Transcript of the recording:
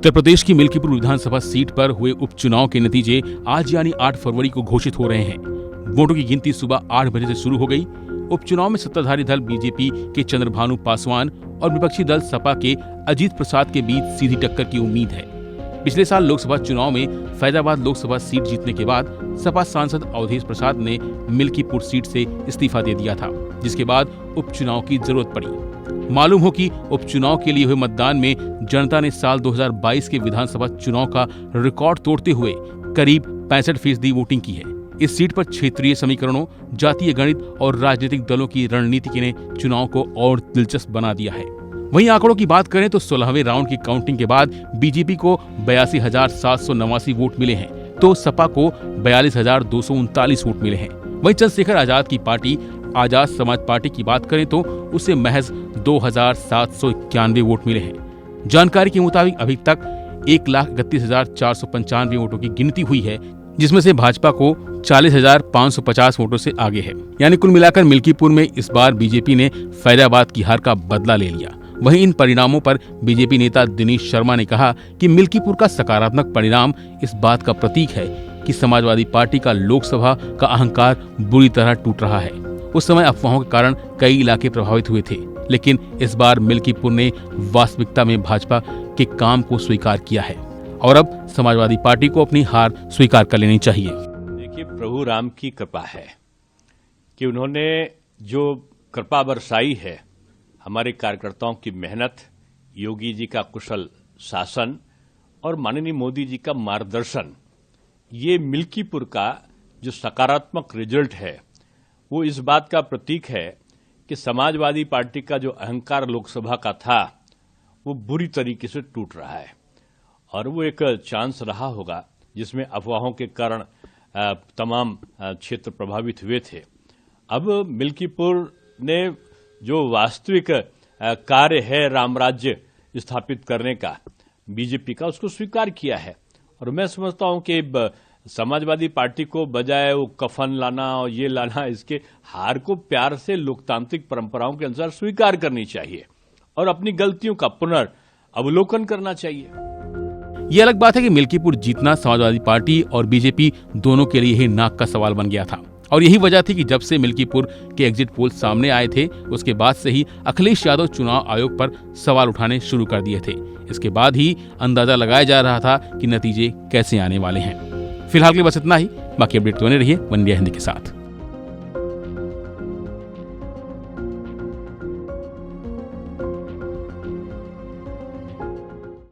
उत्तर प्रदेश की मिल्कीपुर विधानसभा सीट पर हुए उपचुनाव के नतीजे आज यानी 8 फरवरी को घोषित हो रहे हैं। वोटों की गिनती सुबह 8 बजे से शुरू हो गई। उपचुनाव में सत्ताधारी दल बीजेपी के चंद्रभानु पासवान और विपक्षी दल सपा के अजीत प्रसाद के बीच सीधी टक्कर की उम्मीद है। पिछले साल लोकसभा चुनाव में फैजाबाद लोकसभा सीट जीतने के बाद सपा सांसद अवधेश प्रसाद ने मिल्कीपुर सीट से इस्तीफा दे दिया था, जिसके बाद उपचुनाव की जरूरत पड़ी। मालूम हो कि उपचुनाव के लिए हुए मतदान में जनता ने साल 2022 के विधानसभा चुनाव का रिकॉर्ड तोड़ते हुए करीब 65% वोटिंग की है। इस सीट पर क्षेत्रीय समीकरणों, जातीय गणित और राजनीतिक दलों की रणनीति ने चुनाव को और दिलचस्प बना दिया है। वहीं आंकड़ों की बात करें तो 16वें राउंड की काउंटिंग के बाद बीजेपी को 82,789 वोट मिले हैं, तो सपा को 42,239 वोट मिले हैं। वहीं चंद्रशेखर आजाद की पार्टी आजाद समाज पार्टी की बात करें तो उसे महज 2,791 वोट मिले हैं। जानकारी के मुताबिक अभी तक 1,31,495 वोटों की गिनती हुई है, जिसमें से भाजपा को 40,550 वोटों से आगे है। यानी कुल मिलाकर मिल्कीपुर में इस बार बीजेपी ने फैजाबाद की हार का बदला ले लिया। वहीं इन परिणामों पर बीजेपी नेता दिनेश शर्मा ने कहा कि मिल्कीपुर का सकारात्मक परिणाम इस बात का प्रतीक है कि समाजवादी पार्टी का लोकसभा का अहंकार बुरी तरह टूट रहा है। उस समय अफवाहों के कारण कई इलाके प्रभावित हुए थे, लेकिन इस बार मिल्कीपुर ने वास्तविकता में भाजपा के काम को स्वीकार किया है और अब समाजवादी पार्टी को अपनी हार स्वीकार कर लेनी चाहिए। देखिए, प्रभु राम की कृपा है कि उन्होंने जो कृपा बरसाई है, हमारे कार्यकर्ताओं की मेहनत, योगी जी का कुशल शासन और माननीय मोदी जी का मार्गदर्शन, ये मिल्कीपुर का जो सकारात्मक रिजल्ट है वो इस बात का प्रतीक है कि समाजवादी पार्टी का जो अहंकार लोकसभा का था वो बुरी तरीके से टूट रहा है और वो एक चांस रहा होगा जिसमें अफवाहों के कारण तमाम क्षेत्र प्रभावित हुए थे। अब मिल्कीपुर ने जो वास्तविक कार्य है राम राज्य स्थापित करने का बीजेपी का, उसको स्वीकार किया है और मैं समझता हूं कि समाजवादी पार्टी को बजाय वो कफन लाना और ये लाना, इसके हार को प्यार से लोकतांत्रिक परंपराओं के अनुसार स्वीकार करनी चाहिए और अपनी गलतियों का पुनर्अवलोकन करना चाहिए। ये अलग बात है कि मिल्कीपुर जीतना समाजवादी पार्टी और बीजेपी दोनों के लिए ही नाक का सवाल बन गया था और यही वजह थी कि जब से मिल्कीपुर के एग्जिट पोल सामने आए थे, उसके बाद से ही अखिलेश यादव चुनाव आयोग पर सवाल उठाने शुरू कर दिए थे। इसके बाद ही अंदाजा लगाया जा रहा था कि नतीजे कैसे आने वाले हैं। फिलहाल के लिए बस इतना ही। बाकी अपडेट तो बने रहिए वन इंडिया हिंदी के साथ।